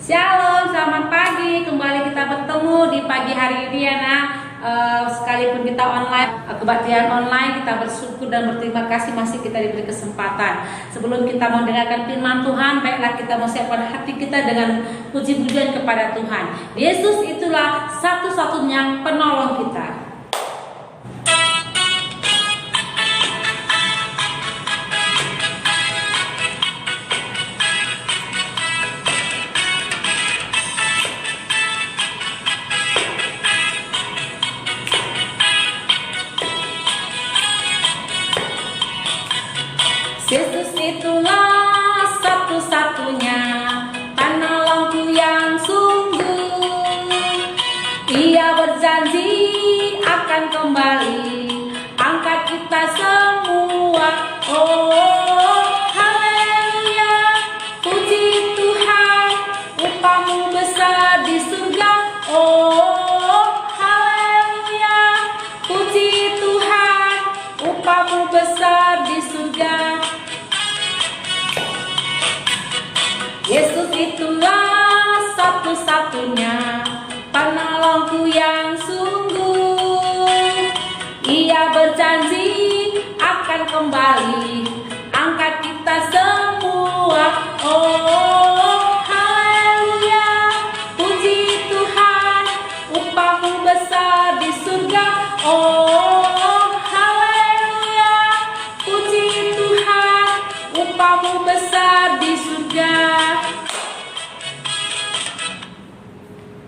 Shalom, selamat pagi. Kembali kita bertemu di pagi hari ini ya nak. Sekalipun kita online, kebaktian online, kita bersyukur dan berterima kasih masih kita diberi kesempatan. Sebelum kita mendengarkan firman Tuhan, baiklah kita mau siapkan hati kita dengan puji-pujian kepada Tuhan. Yesus itulah satu-satunya penolong kita. Yesus itulah satu-satunya penolongku yang sungguh. Ia berjanji akan kembali angkat kita semua. Oh, haleluya, puji Tuhan, upahmu besar di surga. Oh, haleluya, puji Tuhan, upahmu besar di surga. Yesus itulah satu-satunya penolongku yang sungguh. Ia berjanji akan kembali angkat kita semua. Oh, haleluya, puji Tuhan, upahmu besar di surga. Oh, haleluya, puji Tuhan, upahmu besar di surga.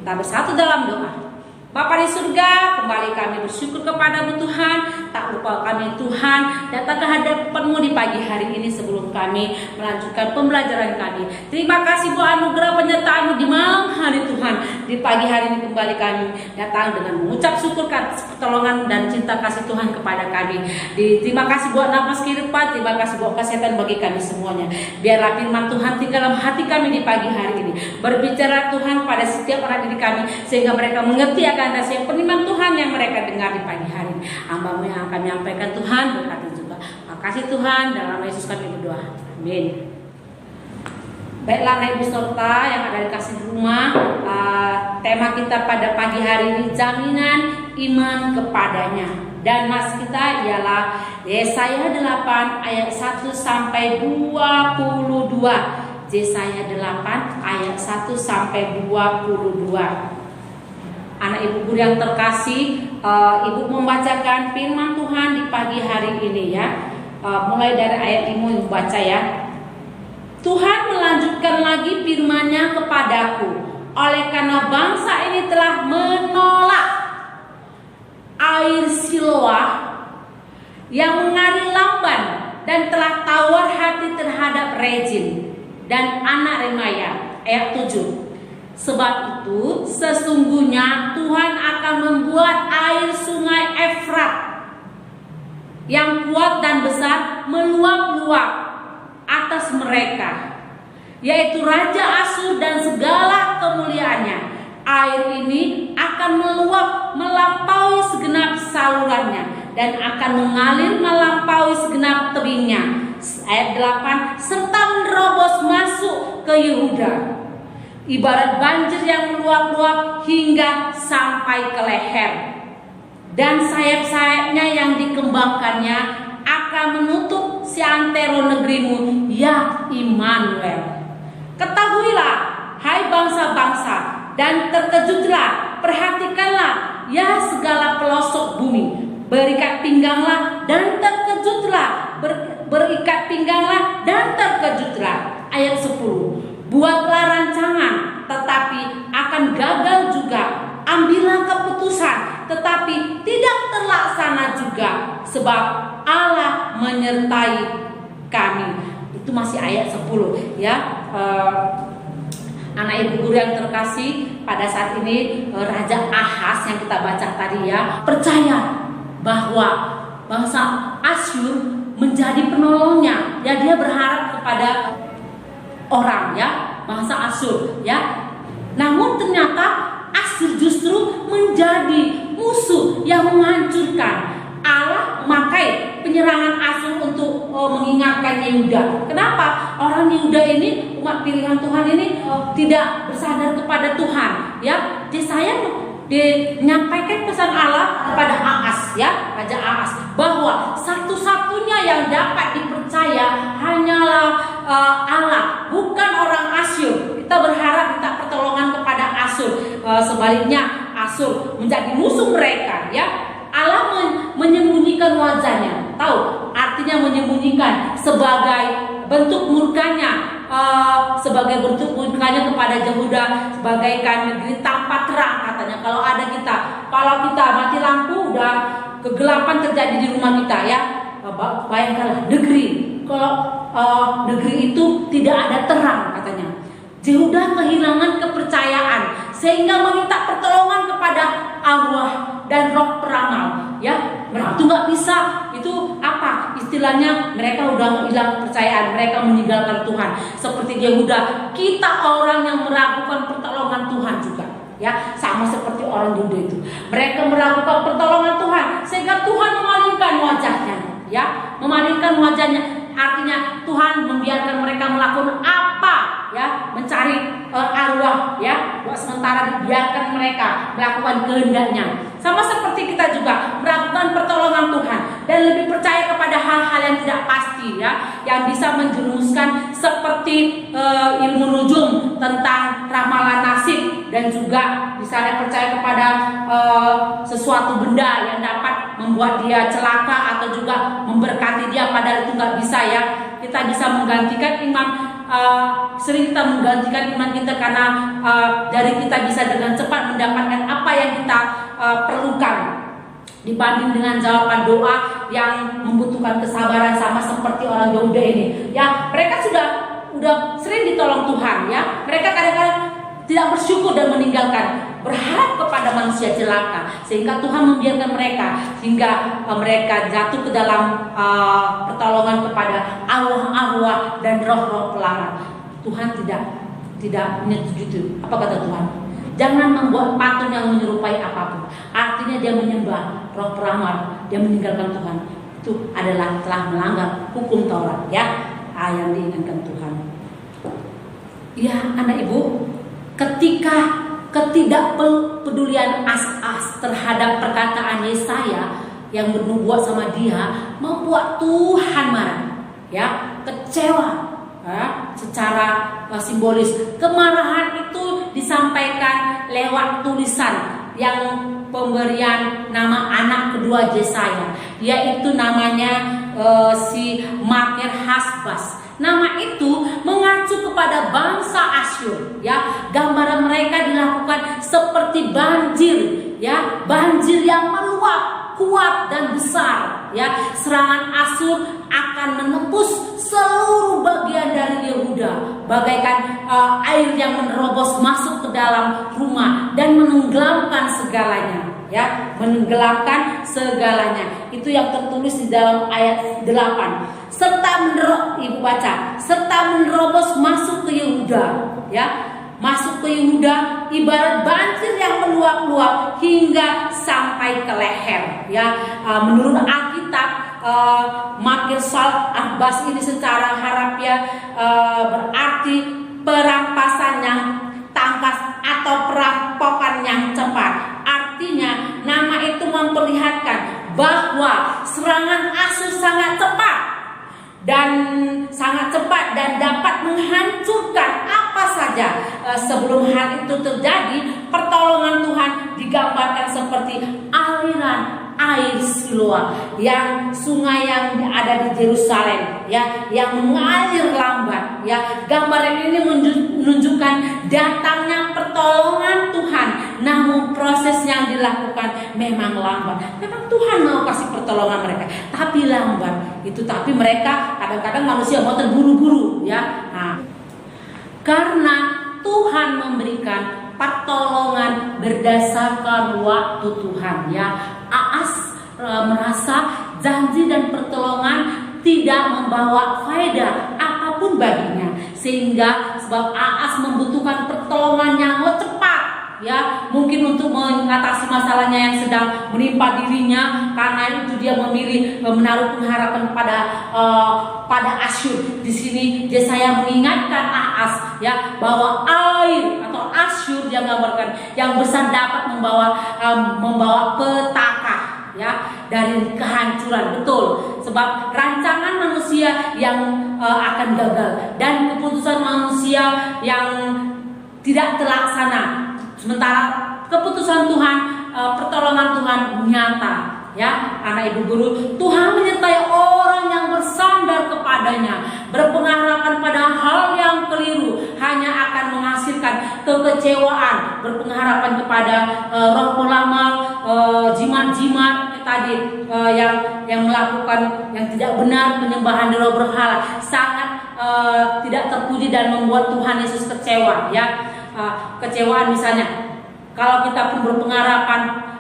Kita bersatu dalam doa. Bapa di surga, kembali kami bersyukur kepadamu Tuhan. Tak lupa kami Tuhan datang ke hadapan-Mu di pagi hari ini sebelum kami melanjutkan pembelajaran kami. Terima kasih buat anugerah penyertaan-Mu di malam hari Tuhan. Di pagi hari ini kembali kami datang dengan mengucap syukur atas pertolongan dan cinta kasih Tuhan kepada kami. Terima kasih buat nafas kehidupan, terima kasih buat kesehatan bagi kami semuanya. Biarlah firman Tuhan tinggal dalam hati kami di pagi hari ini. Berbicara Tuhan pada setiap orang diri kami sehingga mereka mengerti akan dasar firman Tuhan yang mereka dengar di pagi hari ini. Hamba-Mu yang akan menyampaikan Tuhan berkati juga. Makasih Tuhan, dalam nama Yesus kami berdoa. Amin. Baiklah Anak Ibu serta yang ada di kasih rumah, tema kita pada pagi hari ini jaminan iman kepadanya. Dan mas kita ialah Yesaya 8 ayat 1 sampai 22. Yesaya 8 ayat 1 sampai 22. Anak ibu guru yang terkasih, ibu membacakan firman Tuhan di pagi hari ini ya. Mulai dari ayat 5 ibu baca ya. Tuhan melanjutkan lagi firman-Nya kepadaku, oleh karena bangsa ini telah menolak air Siloah yang mengalir lamban dan telah tawar hati terhadap Rezin dan anak Remaya. Ayat 7. Sebab itu sesungguhnya Tuhan akan membuat air sungai Efrat yang kuat dan besar meluap-luap atas mereka, yaitu Raja Asyur dan segala kemuliaannya. Air ini akan meluap melampaui segenap salurannya dan akan mengalir melampaui segenap tebingnya. Ayat 8. Serta menerobos masuk ke Yehuda, ibarat banjir yang meluap-luap hingga sampai ke leher. Dan sayap-sayapnya yang dikembangkannya akan menutup seantero negerimu, ya Immanuel. Ketahuilah, hai bangsa-bangsa, dan terkejutlah, perhatikanlah, ya segala pelosok bumi. Berikat pingganglah dan terkejutlah, berikat pingganglah dan terkejutlah. Ayat 10. Buatlah rancangan, tetapi akan gagal juga. Ambillah keputusan, tetapi tidak terlaksana juga. Sebab Allah menyertai kami. Itu masih ayat 10 ya. Anak ibu guru yang terkasih, pada saat ini Raja Ahaz yang kita baca tadi ya, percaya bahwa bangsa Asyur menjadi penolongnya. Ya, dia berharap kepada orang ya, bangsa Asyur ya. Namun ternyata Asyur justru menjadi musuh yang menghancurkan. Allah memakai penyerangan Asyur untuk mengingatkan Yehuda. Kenapa? Orang Yehuda ini, umat pilihan Tuhan ini tidak bersandar kepada Tuhan. Ya, Yesaya menyampaikan pesan Allah kepada Ahaz, ya, Raja Ahaz, bahwa satu-satunya yang dapat dipercaya hanyalah Allah, bukan orang Asyur. Kita berharap minta pertolongan kepada Asyur. Sebaliknya Asyur menjadi musuh mereka, ya. Allah menyembunyikan wajahnya. Tahu artinya menyembunyikan sebagai bentuk murkanya, sebagai bentuk murkanya kepada Yehuda, sebagaikan negeri tanpa terang katanya. Kalau kita mati lampu, udah kegelapan terjadi di rumah kita, ya. Bayangkanlah negeri, kalau negeri itu tidak ada terang katanya. Yehuda kehilangan kepercayaan sehingga meminta pertolongan kepada arwah dan roh peramal, ya. Mereka itu nggak bisa, itu apa istilahnya, mereka udah hilang kepercayaan, mereka meninggalkan Tuhan. Seperti Yehuda, kita orang yang meragukan pertolongan Tuhan juga, ya, sama seperti orang Yehuda itu. Mereka meragukan pertolongan Tuhan sehingga Tuhan memalingkan wajahnya, ya, memalingkan wajahnya. Artinya Tuhan membiarkan mereka melakukan apa, ya, mencari arwah, ya, buat sementara dibiarkan mereka melakukan kehendaknya. Sama seperti kita juga melakukan pertolongan Tuhan dan lebih percaya kepada hal-hal yang tidak pasti, ya, yang bisa menjerumuskan seperti ilmu nujum tentang ramalan nasib, dan juga misalnya percaya kepada sesuatu benda yang dapat membuat dia celaka atau juga memberkati dia, padahal itu nggak bisa, ya. Kita bisa menggantikan iman, sering kita menggantikan iman kita karena dari kita bisa dengan cepat mendapatkan apa yang kita perlukan, dibanding dengan jawaban doa yang membutuhkan kesabaran, sama seperti orang Yehuda ini, ya. Mereka udah sering ditolong Tuhan, ya. Mereka kadang-kadang tidak bersyukur dan meninggalkan, berharap kepada manusia celaka, sehingga Tuhan membiarkan mereka hingga mereka jatuh ke dalam pertolongan kepada arwah-arwah dan roh-roh pelarang. Tuhan tidak menyetujui itu. Apa kata Tuhan? Jangan membuat patung yang menyerupai apapun. Artinya dia menyembah roh peramal, dia meninggalkan Tuhan. Itu adalah telah melanggar hukum Taurat, ya, yang diinginkan Tuhan. Ya, anak ibu, ketika ketidakpedulian Ahaz terhadap perkataan Yesaya yang bernubuat sama dia membuat Tuhan marah, ya, kecewa, ya, secara simbolis. Kemarahan itu disampaikan lewat tulisan yang pemberian nama anak kedua Yesaya, yaitu namanya si Makir Hasbas. Nama itu mengacu kepada bangsa Asyur, ya. Gambaran mereka dilakukan seperti banjir, ya, banjir yang meluap, kuat dan besar, ya. Serangan Asyur akan menembus seluruh bagian dari Yehuda, bagaikan air yang menerobos masuk ke dalam rumah dan menenggelamkan segalanya, ya, menenggelamkan segalanya. Itu yang tertulis di dalam ayat 8. Serta menerobos masuk ke Yehuda, ya, masuk ke Yehuda ibarat banjir yang meluap-luap hingga sampai ke leher, ya. Menurut Alkitab, Makir Hasbas ini secara harafiah berarti perampasan yang tangkas atau perampokan yang cepat. Artinya nama itu memperlihatkan bahwa serangan Asyur sangat cepat dan dapat menghancurkan apa saja. Sebelum hal itu terjadi, pertolongan Tuhan digambarkan seperti aliran air Siloam, yang sungai yang ada di Yerusalem, ya, yang mengalir lambat, ya. Gambaran ini menunjukkan datangnya pertolongan Tuhan, namun proses yang dilakukan memang lambat. Memang Tuhan mau kasih pertolongan mereka, tapi lambat itu. Tapi mereka kadang-kadang manusia mau terburu-buru, ya. Nah, karena Tuhan memberikan pertolongan berdasarkan waktu Tuhan, ya. Ahaz merasa janji dan pertolongan tidak membawa faedah apapun baginya, sehingga sebab Ahaz membutuhkan pertolongan yang cepat, ya, mungkin untuk mengatasi masalahnya yang sedang menimpa dirinya. Karena itu dia memilih menaruh pengharapan pada Asyur. Di sini Yesaya mengingatkan Ahaz, ya, bahwa air atau Asyur yang gambarkan yang besar dapat membawa petaka, ya, dari kehancuran. Betul, sebab rancangan manusia yang akan gagal dan keputusan manusia yang tidak terlaksana, sementara keputusan Tuhan, pertolongan Tuhan nyata, ya. Anak ibu guru, Tuhan menyertai orang yang bersandar kepadanya, berpengharapan pada hal yang keliru hanya akan menghasilkan kekecewaan. Berpengharapan kepada roh peramal, jimat-jimat tadi, yang melakukan yang tidak benar, penyembahan dewa berhala, sangat tidak terpuji dan membuat Tuhan Yesus kecewa, ya. Kecewaan misalnya, kalau kita pun berpengharapan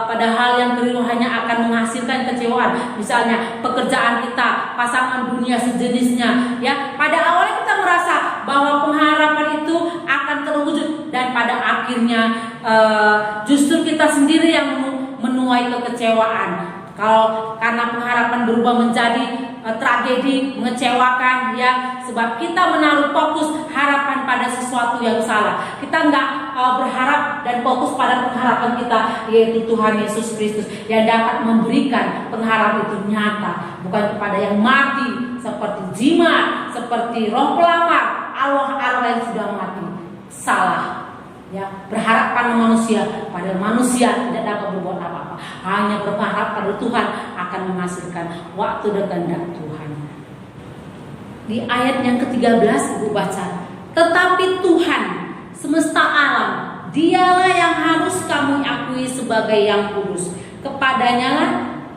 pada hal yang keliru hanya akan menghasilkan kecewaan. Misalnya pekerjaan kita, pasangan dunia sejenisnya, ya. Pada awalnya kita merasa bahwa pengharapan itu akan terwujud dan pada akhirnya justru kita sendiri yang menuai kekecewaan. Kalau karena pengharapan berubah menjadi tragedi, mengecewakan, ya, sebab kita menaruh fokus harapan pada sesuatu yang salah. Kita nggak berharap dan fokus pada pengharapan kita, yaitu Tuhan Yesus Kristus yang dapat memberikan pengharapan itu nyata, bukan kepada yang mati seperti jimat, seperti roh pelamar, arwah-arwah yang sudah mati. Salah, ya. Berharap pada manusia, pada manusia tidak dapat berbuat apa-apa. Hanya berharap pada Tuhan akan menghasilkan waktu dan kehendak Tuhan. Di ayat yang ke-13 Ibu baca, tetapi Tuhan semesta alam, dialah yang harus kamu akui sebagai yang kudus. Kepadanya lah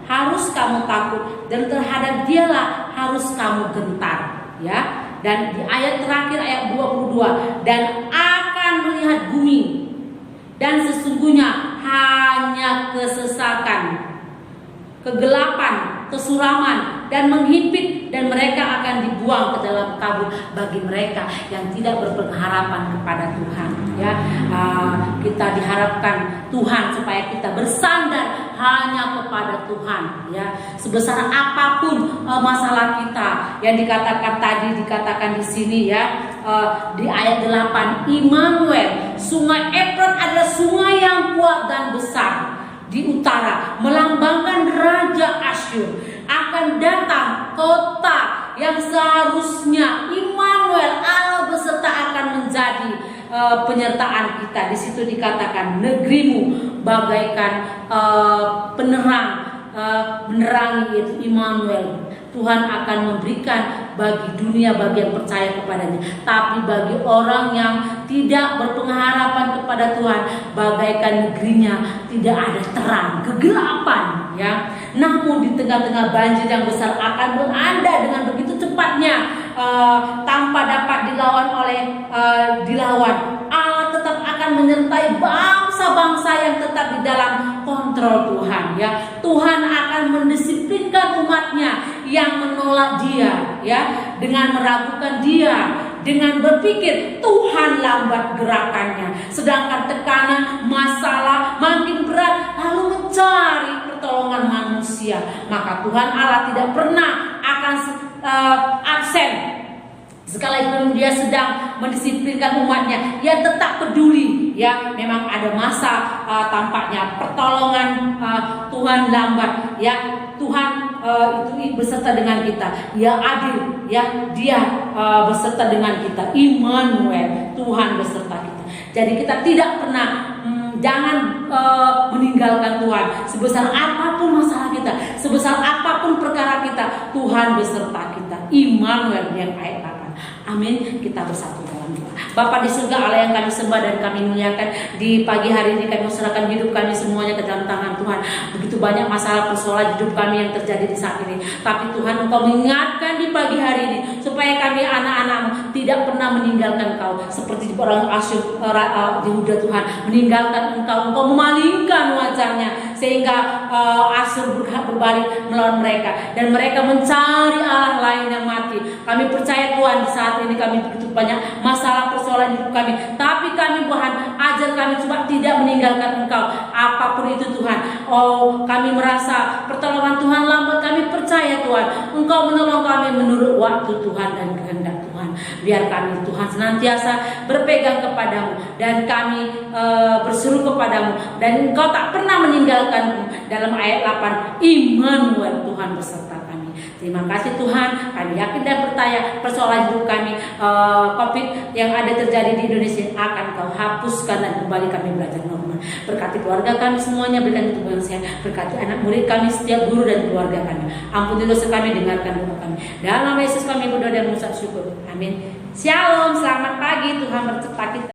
harus kamu takut dan terhadap dialah harus kamu gentar, ya. Dan di ayat terakhir ayat 22, dan akan melihat bumi dan sesungguhnya hanya kesesakan, kegelapan, kesuraman dan menghimpit, dan mereka akan dibuang ke dalam kabut bagi mereka yang tidak berpengharapan kepada Tuhan, ya. Kita diharapkan Tuhan supaya kita bersandar hanya kepada Tuhan, ya. Sebesar apapun masalah kita yang dikatakan di sini, ya, di ayat 8, Immanuel, sungai Efrat adalah sungai yang kuat dan besar di utara, melambangkan Raja Asyur akan datang, kota yang seharusnya Immanuel, Allah beserta, akan menjadi penyertaan kita. Di situ dikatakan negerimu bagaikan menerangi, yaitu Immanuel. Tuhan akan memberikan bagi dunia, bagi yang percaya kepadanya. Tapi bagi orang yang tidak berpengharapan kepada Tuhan, bagaikan negerinya tidak ada terang, kegelapan, ya. Namun di tengah-tengah banjir yang besar akan melanda dengan begitu cepatnya, tanpa dapat dilawan. Allah tetap akan menyertai bangsa-bangsa yang tetap di dalam kontrol Tuhan, ya. Tuhan akan mendisiplinkan umatnya yang menolak Dia, ya, dengan meragukan Dia, dengan berpikir Tuhan lambat gerakannya, sedangkan tekanan masalah makin berat, lalu mencari pertolongan manusia. Maka Tuhan Allah tidak pernah akan absen. Sekalipun Dia sedang mendisiplinkan umatnya, Dia tetap peduli, ya. Memang ada masa tampaknya pertolongan Tuhan lambat, ya. Tuhan itu beserta dengan kita, ya, adil, ya. Dia beserta dengan kita, Immanuel, Tuhan beserta kita. Jadi kita tidak pernah jangan meninggalkan Tuhan. Sebesar apapun masalah kita, sebesar apapun perkara kita, Tuhan beserta kita, Immanuel, yang ayat 8. Amin. Kita bersatu dalam doa. Bapa di surga, Allah yang kami sembah dan kami muliakan, di pagi hari ini kami serahkan hidup kami semuanya ke dalam tangan Tuhan. Begitu banyak masalah persoalan hidup kami yang terjadi di saat ini, tapi Tuhan Engkau mengingatkan di pagi hari ini supaya kami anak-anak-Mu tidak pernah meninggalkan Engkau, seperti orang Asyur, Yehuda, Tuhan meninggalkan Engkau memalingkan wajahnya sehingga Asyur berbalik melawan mereka dan mereka mencari Allah lain yang mati. Kami percaya Tuhan, di saat ini kami begitu banyak masalah persoalan hidup kami, tapi kami Tuhan ajar kami coba tidak meninggalkan Engkau apapun itu Tuhan. Oh, kami merasa pertolongan Tuhan lambat, kami percaya Tuhan Engkau menolong kami menurut waktu Tuhan dan kehendak Tuhan. Biar kami Tuhan senantiasa berpegang kepadamu dan kami berseru kepadamu, dan Engkau tak pernah meninggalkan. Dalam ayat 8, Immanuel, Tuhan beserta kami. Terima kasih Tuhan, kami yakin dan percaya persoalan hidup kami COVID yang ada terjadi di Indonesia akan Kau hapuskan dan kembali kami belajar normal. Berkati keluarga kami semuanya, berikan tubuh yang sehat. Berkati anak murid kami, setiap guru dan keluarga kami. Ampuni dosa kami, dengarkan doa kami. Dalam Yesus kami berdoa dan mengucap syukur. Amin. Shalom, selamat pagi, Tuhan berserta kita.